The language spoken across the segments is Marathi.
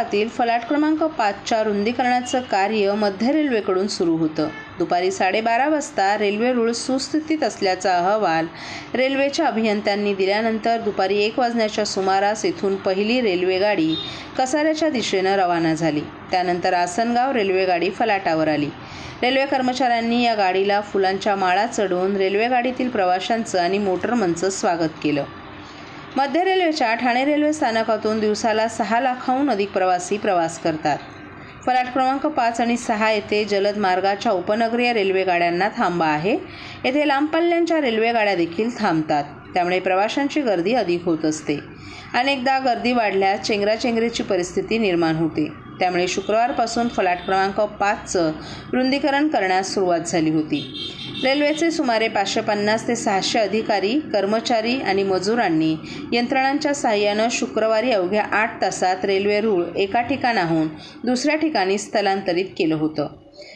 स्थानकातील फलाट क्रमांक 5च्या रुंदीकरणाचं कार्य मध्य रेल्वेकडून सुरू होतं। दुपारी 12:30 वाजता रेल्वे रूळ सुस्थितीत असल्याचा अहवाल रेल्वेच्या अभियंत्यांनी दिल्यानंतर दुपारी 1 वाजण्याच्या सुमारास इथून पहिली रेल्वेगाडी कसाऱ्याच्या दिशेनं रवाना झाली। त्यानंतर आसनगाव रेल्वेगाडी फलाटावर आली। रेल्वे कर्मचाऱ्यांनी या गाडीला फुलांच्या माळा चढवून रेल्वेगाडीतील प्रवाशांचं आणि मोटरमनचं स्वागत केलं। मध्य रेल्वेच्या ठाणे रेल्वे स्थानकातून दिवसाला 6 लाखाहून अधिक प्रवासी प्रवास करतात। फलाट क्रमांक 5 आणि 6 येथे जलद मार्गाच्या उपनगरीय रेल्वेगाड्यांना थांबा आहे। येथे लांब पल्ल्यांच्या रेल्वेगाड्या देखील थांबतात, त्यामुळे प्रवाशांची गर्दी अधिक होत असते। अनेकदा गर्दी वाढल्यास चेंगराचेंगरीची परिस्थिती निर्माण होते। त्यामुळे शुक्रवारपासून फलाट क्रमांक 5चं रुंदीकरण करण्यास सुरुवात झाली होती। रेल्वेचे सुमारे 550 ते 600 अधिकारी, कर्मचारी आणि मजुरांनी यंत्रणांच्या साहाय्यानं शुक्रवारी अवघ्या 8 तासात रेल्वे रूळ एका ठिकाणाहून दुसऱ्या ठिकाणी स्थलांतरित केलं होतं।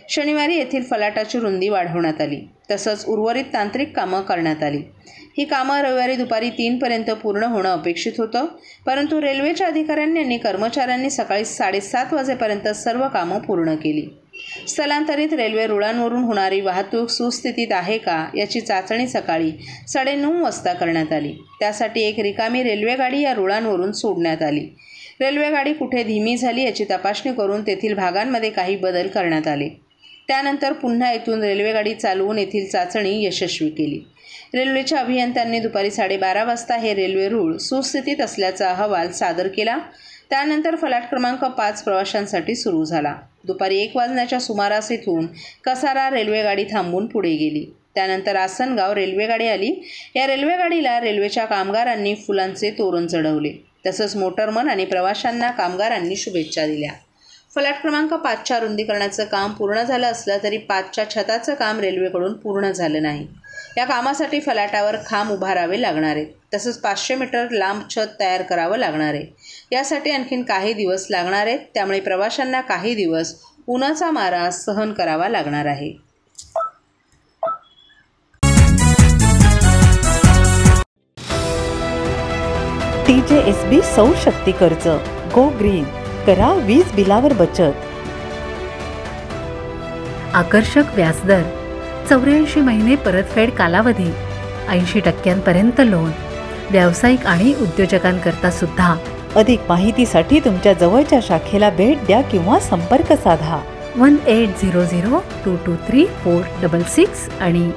शनिवारी येथील फलाटाची रुंदी वाढवण्यात आली, तसंच उर्वरित तांत्रिक कामं करण्यात आली। ही कामं रविवारी दुपारी 3 पर्यंत पूर्ण होणं अपेक्षित होतं, परंतु रेल्वेच्या अधिकाऱ्यांनी आणि कर्मचाऱ्यांनी सकाळी 7:30 वाजेपर्यंत सर्व कामं पूर्ण केली। स्थलांतरित रेल्वे रुळांवरून होणारी वाहतूक सुस्थितीत आहे का याची चाचणी सकाळी 9:30 वाजता करण्यात आली। त्यासाठी एक रिकामी रेल्वेगाडी या रुळांवरून सोडण्यात आली। रेल्वेगाडी कुठे धीमी झाली याची तपासणी करून तेथील भागांमध्ये काही बदल करण्यात आले। त्यानंतर पुन्हा येथून रेल्वेगाडी चालवून येथील चाचणी यशस्वी केली। रेल्वेच्या अभियंत्यांनी दुपारी 12:30 वाजता हे रेल्वे रूळ सुस्थितीत असल्याचा अहवाल सादर केला। त्यानंतर फलाट क्रमांक 5 प्रवाशांसाठी सुरू झाला। दुपारी 1 वाजण्याच्या सुमारास इथून कसारा रेल्वेगाडी थांबून पुढे गेली। त्यानंतर आसनगाव रेल्वेगाडी आली। या रेल्वेगाडीला रेल्वेच्या कामगारांनी फुलांचे तोरण चढवले, तसंच मोटरमन आणि प्रवाशांना कामगारांनी शुभेच्छा दिल्या। फलाट क्रमांक 5च्या रुंदीकरणाचं काम पूर्ण झालं असलं तरी 5च्या छताचं काम रेल्वेकडून पूर्ण झालं नाही। या कामासाठी फलाटावर खांब उभारावे लागणार आहेत, तसंच 500 मीटर लांब छत तयार करावं लागणार आहे। यासाठी आणखीन काही दिवस लागणार आहेत, त्यामुळे प्रवाशांना काही दिवस उन्हाचा मारा सहन करावा लागणार आहे। TJSB सौर शक्ती कर्ज गो ग्रीन, करा वीज बिलावर बचत। आकर्षक व्याजदर, 84 महिने परतफेड कालावधी, 80% लोन, व्यावसायिक आणि उद्योजकांकरता सुद्धा। अधिक माहितीसाठी तुमच्या जवळच्या शाखेला भेट द्या किंवा संपर्क साधा 1800-223-466 आणि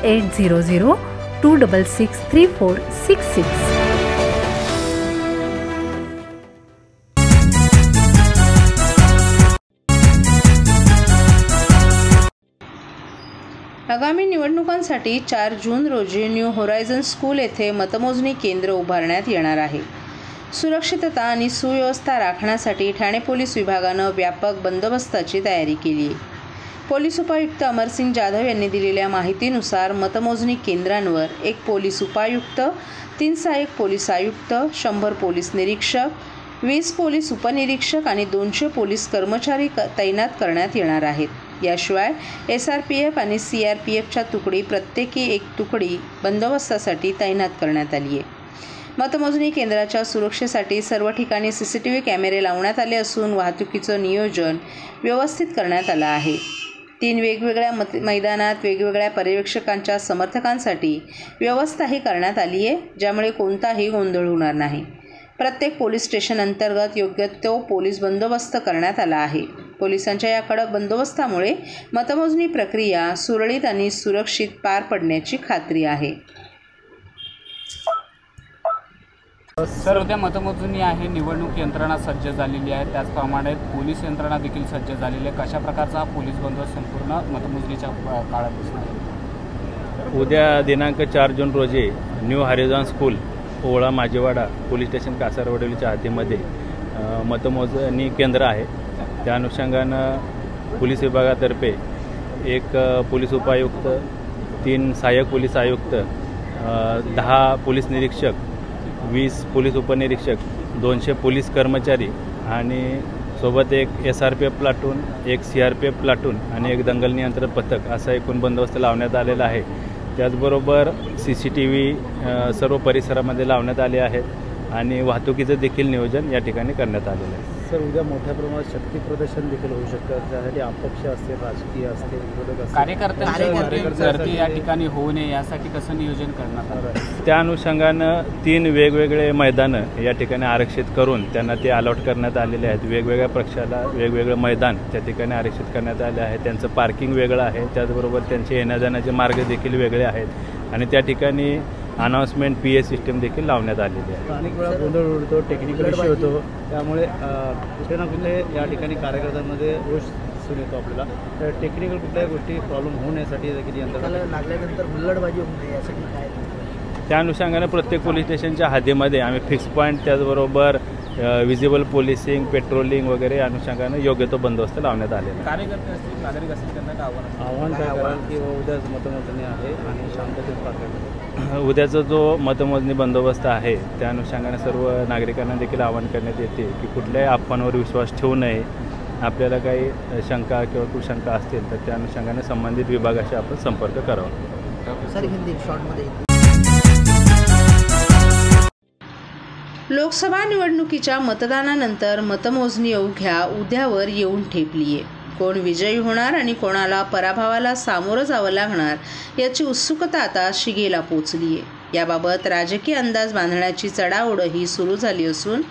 1800-266-3466। आगामी निवडणुकांसाठी 4 जून रोजी न्यू होरायझन स्कूल येथे मतमोजणी केंद्र उभारण्यात येणार आहे। सुरक्षितता आणि सुव्यवस्था राखण्यासाठी ठाणे पोलीस विभागानं व्यापक बंदोबस्ताची तयारी केली आहे। पोलीस उपायुक्त अमरसिंग जाधव यांनी दिलेल्या माहितीनुसार मतमोजणी केंद्रांवर 1 पोलीस उपायुक्त, 3 सहाय्यक पोलीस आयुक्त, 100 पोलीस निरीक्षक, 20 पोलीस उपनिरीक्षक आणि 200 पोलीस कर्मचारी तैनात करण्यात येणार आहेत। याशिवाय SRPF आणि CRPFच्या तुकडी प्रत्येकी 1 तुकडी बंदोबस्तासाठी तैनात करण्यात आली आहे। मतमोजणी केंद्राच्या सुरक्षेसाठी सर्व ठिकाणी CCTV कॅमेरे लावण्यात आले असून वाहतुकीचं नियोजन व्यवस्थित करण्यात आलं आहे। 3 वेगवेगळ्या मैदानात वेगवेगळ्या पर्यवेक्षकांच्या समर्थकांसाठी व्यवस्थाही करण्यात आली आहे, ज्यामुळे कोणताही गोंधळ होणार नाही। प्रत्येक पोलीस स्टेशन अंतर्गत योग्य तो पोलीस बंदोबस्त करण्यात आला आहे। पोलिसांच्या या कडक बंदोबस्तामुळे मतमोजणी प्रक्रिया सुरळीत आणि सुरक्षित पार पडण्याची खात्री आहे। सर, उद्या मतमोजणी आहे, निवडणूक यंत्रणा सज्ज झालेली आहे, त्याचप्रमाणे पोलीस यंत्रणा देखील सज्ज झालेली आहे। कशा प्रकारचा पोलीस बंदोबस्त संपूर्ण मतमोजणीच्या काळात दिसणार आहे? उद्या दिनांक 4 जून रोजी new horizon school Ovala Majiwada police station कासारवडवलीच्या हद्दीमध्ये मतमोजणी केंद्र आहे। त्या अनुषंगानं पोलीस विभागातर्फे 1 पोलीस उपायुक्त, 3 सहाय्यक पोलीस आयुक्त, 10 पोलीस निरीक्षक, 20 पोलीस उपनिरीक्षक, 200 पोलीस कर्मचारी आणि सोबत 1 SRPF प्लाटून, 1 CRPF प्लाटून आणि 1 दंगल नियंत्रण पथक असा एकूण बंदोबस्त लावण्यात आलेला आहे। त्याचबरोबर CCTV सर्व परिसरामध्ये लावण्यात आले आहेत आणि वाहतुकीचं देखील नियोजन या ठिकाणी करण्यात आलेलं आहे। सर उद्या मोठ्या प्रमाणात शक्ती प्रदर्शन देखील होऊ शकतं, त्यासाठी अपक्ष असतील, राजकीय असतील, विरोधक असतील, कार्यकर्त्यांची गर्दी या ठिकाणी होऊ नये यासाठी कसं नियोजन करण्यात आलं? त्या अनुषंगानं 3 वेगवेगळे मैदानं या ठिकाणी आरक्षित करून त्यांना ते अलॉट करण्यात आलेले आहेत. वेगवेगळ्या पक्षाला वेगवेगळं मैदान त्या ठिकाणी आरक्षित करण्यात आले आहे. त्यांचं पार्किंग वेगळं आहे, त्याचबरोबर त्यांचे येण्या जाण्याचे मार्ग देखील वेगळे आहेत आणि त्या ठिकाणी अनाउन्समेंट PA सिस्टम देखील लावण्यात आलेली आहे. अनेक वेळा गोंधळ उडतो, टेक्निकल इश्यू होतो, त्यामुळे कुठे ना कुठे या ठिकाणी कार्यकर्त्यांमध्ये रोष दिसून येतो आपल्याला. तर टेक्निकल कुठल्याही गोष्टी प्रॉब्लेम होऊ नयेसाठी देखील यंत्रणा लागल्यानंतर हुल्लडबाजी होऊ नये यासाठी काय? त्या अनुषंगाने प्रत्येक पोलीस स्टेशनच्या हद्दीमध्ये आम्ही फिक्स पॉईंट, त्याचबरोबर विजिबल पोलिसिंग, पेट्रोलिंग वगैरे अनुषंगाने योग्य तो बंदोबस्त लावण्यात आलेला आहे. कार्यकर्ते असतील, नागरिक असतील, त्यांना काय आव्हान काय कराल की उद्याच मतमोजणी आहे आणि शांततेत पार पडेल? उद्याचा जो मतमोजणी बंदोबस्त आहे त्या अनुषंगाने सर्व नागरिकांना देखील आवाहन करण्यात येते की कुठल्याही अफवांवर विश्वास ठेवू नये. आपल्याला काही शंका किंवा कुशंका असतील तर त्या अनुषंगाने संबंधित विभागाशी आपण संपर्क करावा. सर हिंदी शॉर्टमध्ये लोकसभा निवडणुकीच्या मतदानानंतर मतमोजणी अवघ्या उद्यावर येऊन ठेपली आहे. कोण विजयी होणार आणि कोणाला पराभवाला सामोरं जावं लागणार याची उत्सुकता आता शिगेला पोचली आहे. याबाबत राजकीय अंदाज बांधण्याची चढाओढही सुरू झाली असून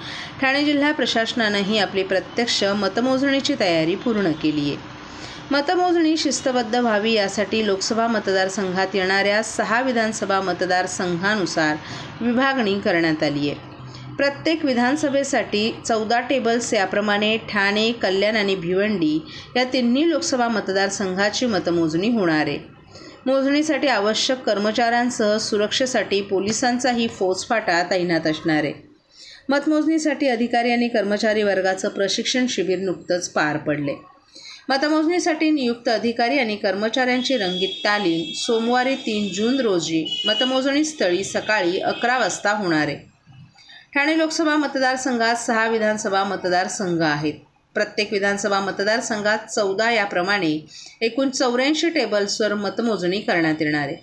ठाणे जिल्हा प्रशासनानंही आपली प्रत्यक्ष मतमोजणीची तयारी पूर्ण केली आहे. मतमोजणी शिस्तबद्ध व्हावी यासाठी लोकसभा मतदारसंघात येणाऱ्या 6 विधानसभा मतदारसंघानुसार विभागणी करण्यात आली आहे. प्रत्येक विधानसभेसाठी 14 टेबल्स याप्रमाणे ठाणे, कल्याण आणि भिवंडी या तिन्ही लोकसभा मतदारसंघाची मतमोजणी होणार आहे. मोजणीसाठी आवश्यक कर्मचाऱ्यांसह सुरक्षेसाठी पोलिसांचाही फौजफाटा तैनात असणार आहे. मतमोजणीसाठी अधिकारी आणि कर्मचारी वर्गाचं प्रशिक्षण शिबिर नुकतंच पार पडले. मतमोजणीसाठी नियुक्त अधिकारी आणि कर्मचाऱ्यांची रंगीत तालीम सोमवारी 3 जून रोजी मतमोजणी स्थळी सकाळी 11 वाजता होणार आहे. ठाणे लोकसभा मतदारसंघात 6 विधानसभा मतदारसंघ आहेत. प्रत्येक विधानसभा मतदारसंघात 14 याप्रमाणे एकूण 84 टेबल्सवर मतमोजणी करण्यात येणार आहे.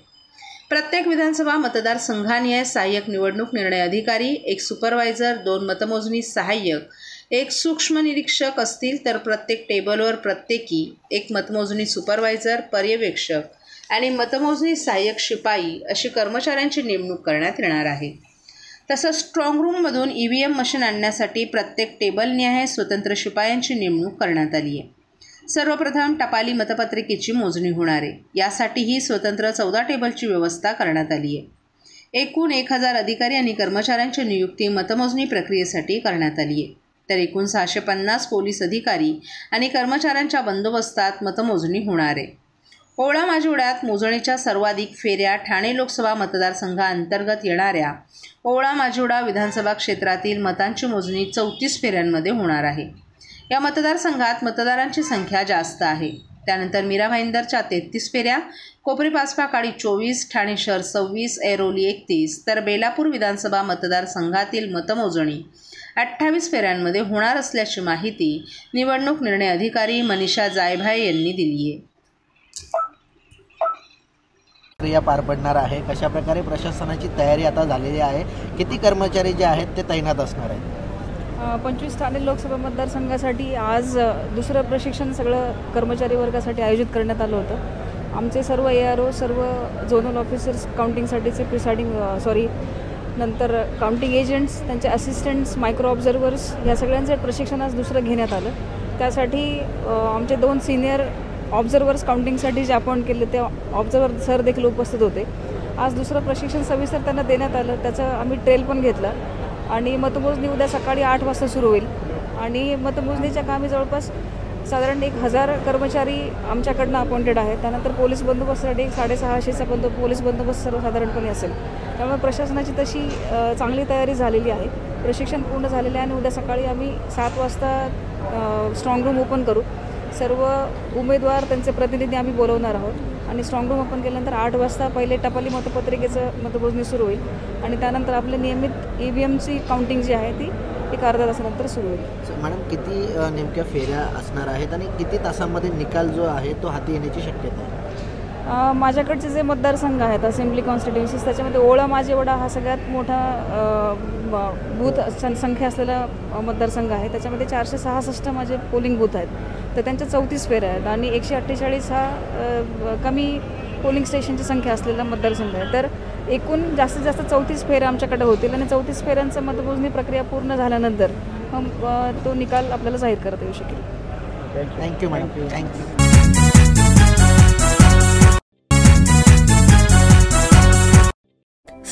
प्रत्येक विधानसभा मतदारसंघानिहाय सहाय्यक निवडणूक निर्णय अधिकारी, 1 सुपरवायझर, 2 मतमोजणी सहाय्यक, 1 सूक्ष्म निरीक्षक असतील तर प्रत्येक टेबलवर प्रत्येकी 1 मतमोजणी सुपरवायझर, पर्यवेक्षक आणि मतमोजणी सहाय्यक शिपाई अशी कर्मचाऱ्यांची नेमणूक करण्यात येणार आहे. तसंच स्ट्रॉंग रूममधून EVM मशीन आणण्यासाठी प्रत्येक टेबलनिहाय स्वतंत्र शिपायांची नेमणूक करण्यात आली आहे. सर्वप्रथम टपाली मतपत्रिकेची मोजणी होणार आहे. यासाठीही स्वतंत्र 14 टेबलची व्यवस्था करण्यात आली आहे. एकूण 1000 अधिकारी आणि कर्मचाऱ्यांची नियुक्ती मतमोजणी प्रक्रियेसाठी करण्यात आली आहे. तर एकूण 650 पोलीस अधिकारी आणि कर्मचाऱ्यांच्या बंदोबस्तात मतमोजणी होणार आहे. ओवळा माजिवड्यात मोजणीच्या सर्वाधिक फेऱ्या ठाणे लोकसभा मतदारसंघाअंतर्गत येणाऱ्या ओवळा माजिवडा विधानसभा क्षेत्रातील मतांची मोजणी 34 फेऱ्यांमध्ये होणार आहे. या मतदारसंघात मतदारांची संख्या जास्त आहे. त्यानंतर मीरा भाईंदरच्या 33 फेऱ्या, कोपरी पाचपाकाडी 24, ठाणे शहर 26, ऐरोली 31 तर बेलापूर विधानसभा मतदारसंघातील मतमोजणी 28 फेऱ्यांमध्ये होणार असल्याची माहिती निवडणूक निर्णय अधिकारी मनीषा जायभाये यांनी दिली आहे. प्रक्रिया पार पडणार आहे. कशा प्रकारे प्रशासनाची तयारी आता झालेली आहे? किती कर्मचारी जे आहेत ते तैनात असणार आहेत? 25 ठाणे लोकसभा मतदारसंघासाठी आज दुसरं प्रशिक्षण सगळं कर्मचारी वर्गासाठी आयोजित करण्यात आलं होतं. आमचे सर्व ARO, सर्व झोनल ऑफिसर्स, काउंटिंगसाठीचे नंतर काउंटिंग एजंट्स, त्यांचे असिस्टंट्स, मायक्रो ऑब्झर्वर्स या सगळ्यांचे प्रशिक्षण आज दुसरं घेण्यात आलं. त्यासाठी आमचे 2 सिनियर ऑब्झर्वर्स काउंटिंगसाठी जे अपॉइंट केले ते ऑब्झर्वर सर देखील उपस्थित होते. आज दुसरं प्रशिक्षण सविस्तर त्यांना देण्यात आलं. त्याचं आम्ही ट्रेल पण घेतलं आणि मतमोजणी उद्या सकाळी 8 वाजता सुरू होईल आणि मतमोजणीच्या कामी जवळपास साधारण 1000 कर्मचारी आमच्याकडनं अपॉइंटेड आहेत. त्यानंतर पोलीस बंदोबस्तासाठी 650चा पोलीस बंदोबस्त सर्वसाधारणपणे असेल. त्यामुळे प्रशासनाची तशी चांगली तयारी झालेली आहे. प्रशिक्षण पूर्ण झालेले आहे आणि उद्या सकाळी आम्ही 7 वाजता स्ट्रॉंग रूम ओपन करू. सर्व उमेदवार, त्यांचे प्रतिनिधी आम्ही बोलवणार आहोत आणि स्ट्रॉंग रूम ओपन केल्यानंतर 8 वाजता पहिले टपाली मतपत्रिकेचं मतमोजणी सुरू होईल आणि त्यानंतर आपले नियमित EVMची काउंटिंग जी आहे ती 1 अर्धा तासानंतर सुरू होईल. मॅडम, किती नेमक्या फेऱ्या असणार आहेत आणि किती तासांमध्ये निकाल जो आहे तो हाती येण्याची शक्यता आहे? माझ्याकडचे जे मतदारसंघ आहेत असेंब्ली कॉन्स्टिट्युन्सीज त्याच्यामध्ये ओळा माजेवाडा हा सगळ्यात मोठा बूथ संख्या असलेला मतदारसंघ आहे. त्याच्यामध्ये 466 माझे पोलिंग बूथ आहेत, तर त्यांच्या 34 फेऱ्या आहेत आणि 148 हा कमी पोलिंग स्टेशनची संख्या असलेला मतदारसंघ आहे. तर एकूण जास्तीत जास्त 34 फेऱ्या आमच्याकडे होतील आणि 34 फेऱ्यांचं मतमोजणी प्रक्रिया पूर्ण झाल्यानंतर तो निकाल आपल्याला जाहीर करता येऊ शकेल. Thank you madam. थँक्यू.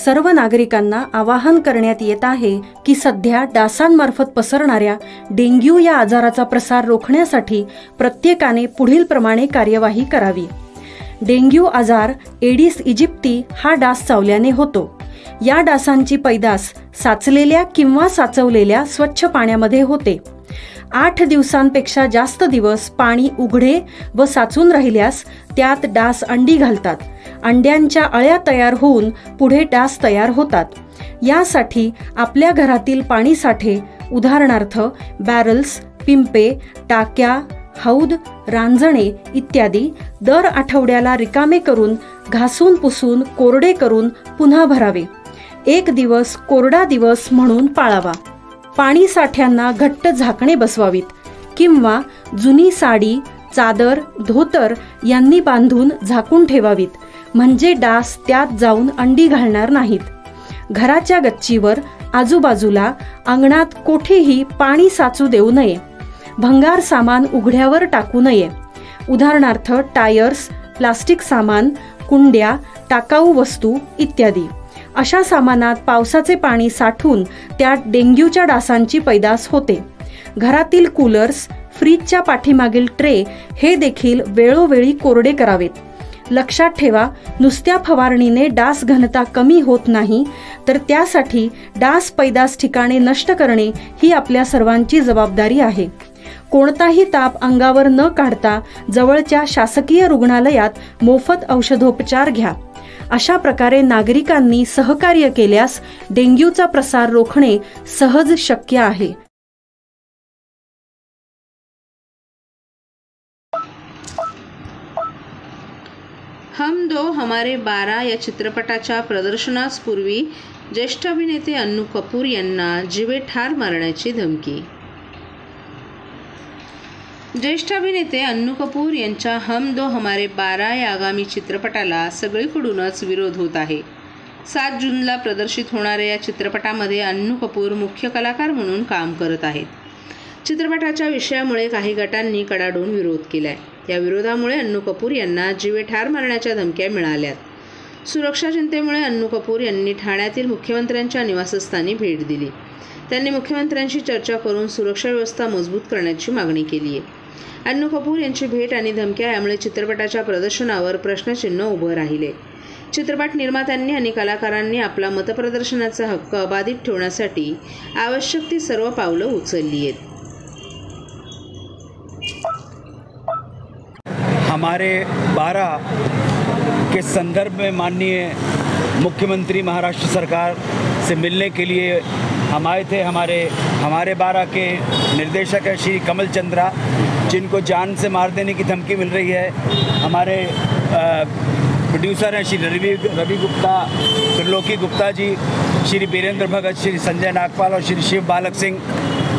सर्व नागरिकांना आवाहन करण्यात येत आहे की सध्या डासांमार्फत पसरणाऱ्या डेंग्यू या आजाराचा प्रसार रोखण्यासाठी प्रत्येकाने पुढीलप्रमाणे कार्यवाही करावी. डेंग्यू आजार एडिस इजिप्ती हा डास चावल्याने होतो. या डासांची पैदास साचलेल्या किंवा साचवलेल्या स्वच्छ पाण्यामध्ये होते. 8 दिवसांपेक्षा जास्त दिवस पाणी उघडे व साचून राहिल्यास त्यात डास अंडी घालतात. अंड्यांच्या अळ्या तयार होऊन पुढे डास तयार होतात. यासाठी आपल्या घरातील पाणी साठे उदाहरणार्थ बॅरल्स, पिंपे, टाक्या, हौद, रांजणे इत्यादी दर आठवड्याला रिकामे करून घासून पुसून कोरडे करून पुन्हा भरावे. 1 दिवस कोरडा दिवस म्हणून पाळावा. पाणी साठ्यांना घट्ट झाकणे बसवावीत किंवा जुनी साडी, चादर, धोतर यांनी बांधून झाकून ठेवावीत, म्हणजे डास त्यात जाऊन अंडी घालणार नाहीत. घराच्या गच्चीवर, आजूबाजूला, अंगणात कोठेही पाणी साचू देऊ नये. भंगार सामान उघड्यावर टाकू नये. उदाहरणार्थ टायर्स, प्लास्टिक सामान, कुंड्या, टाकाऊ वस्तू इत्यादी. अशा सामानात पावसाचे पाणी साठून त्यात डेंग्यूच्या डासांची पैदास होते. घरातील कूलर्स, फ्रीजच्या पाठीमागील ट्रे हे देखील वेळोवेळी कोरडे करावेत. लक्षात ठेवा, नुसत्या फवारणीने डास घनता कमी होत नाही, तर त्यासाठी डास पैदास ठिकाणे नष्ट करणे ही आपल्या सर्वांची जबाबदारी आहे. कोणताही ताप अंगावर न काढता जवळच्या शासकीय रुग्णालयात मोफत औषधोपचार घ्या. अशा प्रकारे नागरिकांनी सहकार्य केल्यास डेंग्यूचा प्रसार रोखणे सहज शक्य आहे. हम दो हमारे 12 या चित्रपटाच्या प्रदर्शनापूर्वी ज्येष्ठ अभिनेते अन्नू कपूर यांना जीवे ठार मारण्याची धमकी. ज्येष्ठ अभिनेते अन्नू कपूर यांच्या हम दो हमारे 12 या आगामी चित्रपटाला सगळीकडूनच विरोध होत आहे. 7 जूनला प्रदर्शित होणाऱ्या या चित्रपटामध्ये अन्नू कपूर मुख्य कलाकार म्हणून काम करत आहेत. चित्रपटाच्या विषयामुळे काही गटांनी कडाडून विरोध केलाय. या विरोधामुळे अन्नू कपूर यांना जीवे ठार मारण्याच्या धमक्या मिळाल्यात. सुरक्षा चिंतेमुळे अन्नू कपूर यांनी ठाण्यातील मुख्यमंत्र्यांच्या निवासस्थानी भेट दिली. त्यांनी मुख्यमंत्र्यांशी चर्चा करून सुरक्षा व्यवस्था मजबूत करण्याची मागणी केली आहे. अन्नू कपूर यांची भेट आणि धमक्या यामुळे चित्रपटाच्या प्रदर्शनावर प्रश्नचिन्ह उभं राहिले. चित्रपट निर्मात्यांनी आणि कलाकारांनी आपला मतप्रदर्शनाचा हक्क अबाधित ठेवण्यासाठी आवश्यक ती सर्व पावलं उचलली आहेत. हमारे 12 के संदर्भ में माननीय मुख्यमंत्री महाराष्ट्र सरकार से मिलने के लिए हम आए थे. हमारे 12 के निर्देशक है श्री कमल चंद्रा, जिनको जान से मार देने की धमकी मिल रही है. हमारे प्रोड्यूसर हैं श्री रवि गुप्ता, त्रिलोकी गुप्ता जी, श्री बीरेंद्र भगत, श्री संजय नागपाल और श्री शिव बालक सिंह,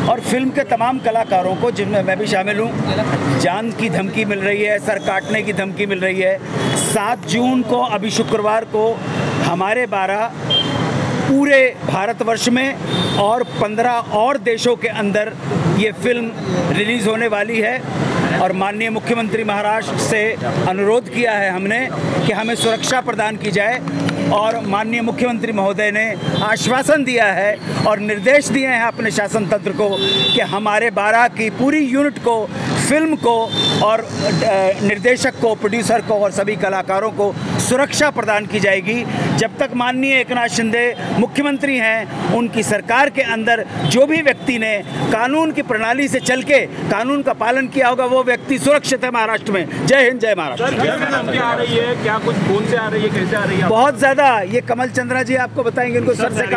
और फिल्म के तमाम कलाकारों को, जिनमें मैं भी शामिल हूँ, जान की धमकी मिल रही है, सर काटने की धमकी मिल रही है. 7 जून को, अभी शुक्रवार को, हमारे 12 पूरे भारतवर्ष में और 15 और देशों के अंदर ये फिल्म रिलीज़ होने वाली है. और माननीय मुख्यमंत्री महाराष्ट्र से अनुरोध किया है हमने कि हमें सुरक्षा प्रदान की जाए, और माननीय मुख्यमंत्री महोदय ने आश्वासन दिया है और निर्देश दिए हैं अपने शासन तंत्र को कि हमारे 12 की पूरी यूनिट को, फिल्म को और निर्देशक को, प्रोड्यूसर को और सभी कलाकारों को सुरक्षा प्रदान की जाएगी. जब तक माननीय एकनाथ शिंदे मुख्यमंत्री हैं, उनकी सरकार के अंदर जो भी व्यक्ति ने कानून की प्रणाली से चल के कानून का पालन किया होगा, वो व्यक्ति सुरक्षित है महाराष्ट्र में. जय हिंद, जय महाराष्ट्र. आ रही है क्या, कुछ कौन से आ रही है, कैसे आ रही है? बहुत ज़्यादा. ये कमल चंद्रा जी आपको बताएंगे, उनको सर से